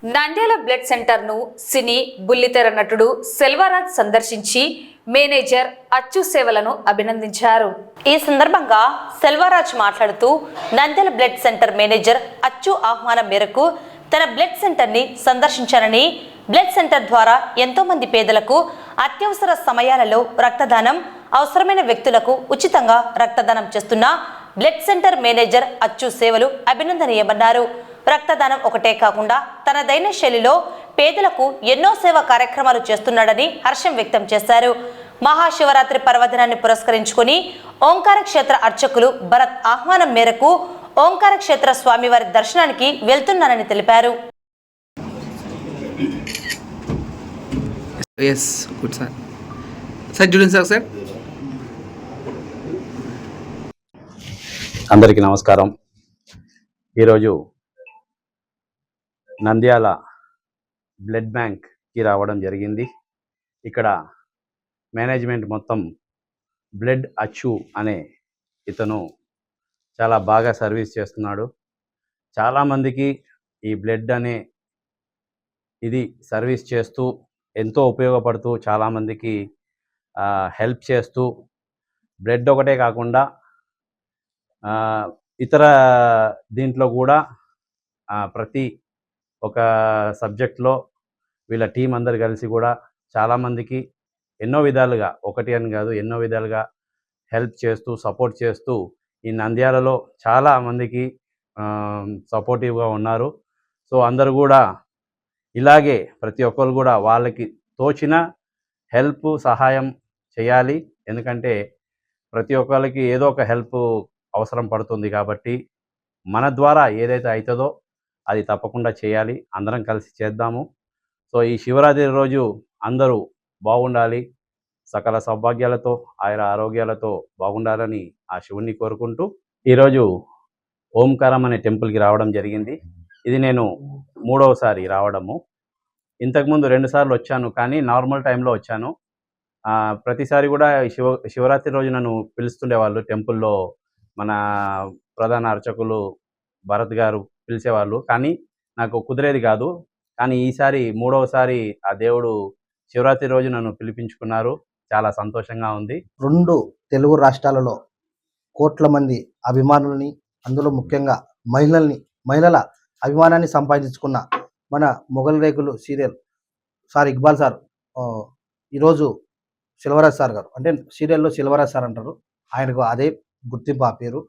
Nandyal blood సెంటర్ను సినీ బుల్లితెర నటుడు సెల్వరాజ్ సందర్శించి మేనేజర్ అచ్చు సేవలను అభినందించారు. ఈ సందర్భంగా సెల్వరాజ్ మాట్లాడుతూ నంద్యాల బ్లడ్ సెంటర్ మేనేజర్ అచ్చు ఆహ్వానం మేరకు తన బ్లడ్ సెంటర్ని సందర్శించారని, బ్లడ్ సెంటర్ ద్వారా ఎంతో మంది పేదలకు అత్యవసర సమయాలలో రక్తదానం, అవసరమైన వ్యక్తులకు ఉచితంగా రక్తదానం చేస్తున్న బ్లడ్ సెంటర్ మేనేజర్ అచ్చు సేవలు అభినందనీయమన్నారు. రక్తదానం ఒకటే కాకుండా తనదైన శైలిలో పేదలకు ఎన్నో సేవా కార్యక్రమాలు చేస్తున్నాడని హర్షం వ్యక్తం చేశారు. మహాశివరాత్రి పర్వదినాన్ని పురస్కరించుకుని ఓంకార క్షేత్ర అర్చకులు భరత్ ఆహ్వానం మేరకు ఓంకార క్షేత్ర స్వామివారి దర్శనానికి వెళ్తున్నారని తెలిపారు. అందరికీ నమస్కారం. ఈరోజు నంద్యాల బ్లడ్ బ్యాంక్కి రావడం జరిగింది. ఇక్కడ మేనేజ్మెంట్ మొత్తం బ్లడ్ అచ్చు అనే ఇతను చాలా బాగా సర్వీస్ చేస్తున్నాడు. చాలామందికి ఈ బ్లడ్ అనే ఇది సర్వీస్ చేస్తూ ఎంతో ఉపయోగపడుతూ చాలామందికి హెల్ప్ చేస్తూ, బ్లడ్ ఒకటే కాకుండా ఇతర దీంట్లో కూడా ప్రతి ఒక సబ్జెక్ట్లో వీళ్ళ టీం అందరు కలిసి కూడా చాలామందికి ఎన్నో విధాలుగా, ఒకటి అని కాదు ఎన్నో విధాలుగా హెల్ప్ చేస్తూ సపోర్ట్ చేస్తూ ఈ నంద్యాలలో చాలా మందికి సపోర్టివ్గా ఉన్నారు. సో అందరూ కూడా ఇలాగే ప్రతి ఒక్కరు కూడా వాళ్ళకి తోచిన హెల్ప్ సహాయం చేయాలి. ఎందుకంటే ప్రతి ఒక్కరికి ఏదో ఒక హెల్ప్ అవసరం పడుతుంది కాబట్టి మన ద్వారా ఏదైతే అవుతుందో అది తప్పకుండా చేయాలి. అందరం కలిసి చేద్దాము. సో ఈ శివరాత్రి రోజు అందరూ బాగుండాలి, సకల సౌభాగ్యాలతో ఆయుర ఆరోగ్యాలతో బాగుండాలని ఆ శివుణ్ణి కోరుకుంటూ ఈరోజు ఓంకారం అనే టెంపుల్కి రావడం జరిగింది. ఇది నేను 3వసారి రావడము. ఇంతకుముందు 2 సార్లు వచ్చాను, కానీ నార్మల్ టైంలో వచ్చాను. ప్రతిసారి కూడా శివరాత్రి రోజు నన్ను పిలుస్తుండేవాళ్ళు టెంపుల్లో. మన ప్రధాన అర్చకులు భరత్ గారు పిలిచేవాళ్ళు, కానీ నాకు కుదిరేది కాదు. కానీ ఈసారి 3వసారి ఆ దేవుడు శివరాత్రి రోజు నన్ను పిలిపించుకున్నారు. చాలా సంతోషంగా ఉంది. 2 తెలుగు రాష్ట్రాలలో కోట్ల మంది అభిమానులని, అందులో ముఖ్యంగా మహిళల అభిమానాన్ని సంపాదించుకున్న మన మొగల్ రేకులు సీరియల్ ఇక్బాల్ సార్ ఈరోజు సెల్వరాజ్ సార్ గారు, అంటే సీరియల్లో సెల్వరాజ్ సార్ అంటారు, ఆయనకు అదే గుర్తింపు ఆ పేరు,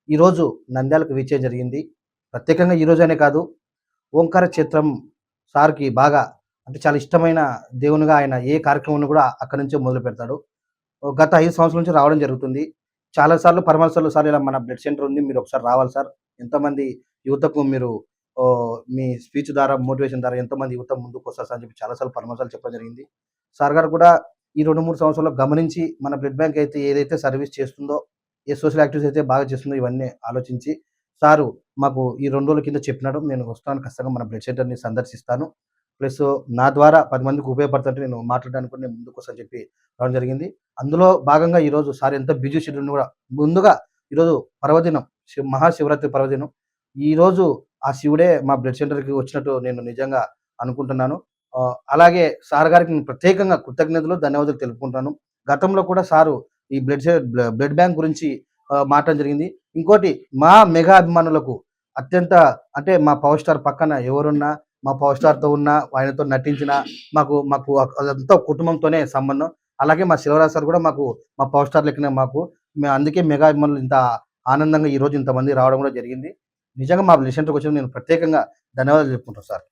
ఈరోజు నంద్యాలకు వీచే జరిగింది. ప్రత్యేకంగా ఈరోజు అనే కాదు, ఓంకార క్షేత్రం సార్కి బాగా అంటే చాలా ఇష్టమైన దేవునిగా ఆయన ఏ కార్యక్రమాన్ని కూడా అక్కడి నుంచే మొదలు పెడతాడు. గత 5 సంవత్సరాల నుంచి రావడం జరుగుతుంది. చాలాసార్లు పరామర్శలు, సార్ ఇలా మన బ్లడ్ సెంటర్ ఉంది, మీరు ఒకసారి రావాలి సార్, ఎంతమంది యువతకు మీరు మీ స్పీచ్ ద్వారా మోటివేషన్ ద్వారా ఎంతోమంది యువత ముందుకు వస్తారు సార్ అని చెప్పి చాలాసార్లు పరామర్శలు చెప్పడం జరిగింది. సార్ గారు కూడా ఈ 2-3 సంవత్సరాల్లో గమనించి మన బ్లడ్ బ్యాంక్ అయితే ఏదైతే సర్వీస్ చేస్తుందో, ఏ సోషల్ యాక్టివిటీస్ అయితే బాగా చేస్తుందో ఇవన్నీ ఆలోచించి సారు మాకు ఈ 2 రోజుల కింద చెప్పినాడు, నేను వస్తాను, ఖచ్చితంగా మన బ్లడ్ సెంటర్ని సందర్శిస్తాను, ప్లస్ నా ద్వారా 10 మందికి ఉపయోగపడుతుంటే నేను మాట్లాడడానికి కూడా నేను ముందుకు వస్తాను చెప్పి రావడం జరిగింది. అందులో భాగంగా ఈరోజు సార్ ఎంత బిజీ షెడ్యూల్ కూడా ముందుగా ఈరోజు పర్వదినం, మహాశివరాత్రి పర్వదినం, ఈరోజు ఆ శివుడే మా బ్లడ్ సెంటర్కి వచ్చినట్టు నేను నిజంగా అనుకుంటున్నాను. అలాగే సార్ గారికి నేను ప్రత్యేకంగా కృతజ్ఞతలు ధన్యవాదాలు తెలుపుకుంటాను. గతంలో కూడా సారు ఈ బ్లడ్ బ్యాంక్ గురించి మాట్లాడడం జరిగింది. ఇంకోటి, మా మెగా అభిమానులకు అత్యంత అంటే మా పవర్ స్టార్ పక్కన ఎవరున్నా, మా పవర్ స్టార్తో ఉన్నా, ఆయనతో నటించిన మాకు అదంతా కుటుంబంతోనే సంబంధం. అలాగే మా శివరాజ్ సార్ కూడా మాకు మా పవర్ స్టార్ లెక్కనే మేము అందుకే మెగా అభిమానులు ఇంత ఆనందంగా ఈరోజు ఇంతమంది రావడం కూడా జరిగింది. నిజంగా మా బ్లడ్ సెంటర్కి వచ్చిన నేను ప్రత్యేకంగా ధన్యవాదాలు చెప్పుకుంటాను సార్.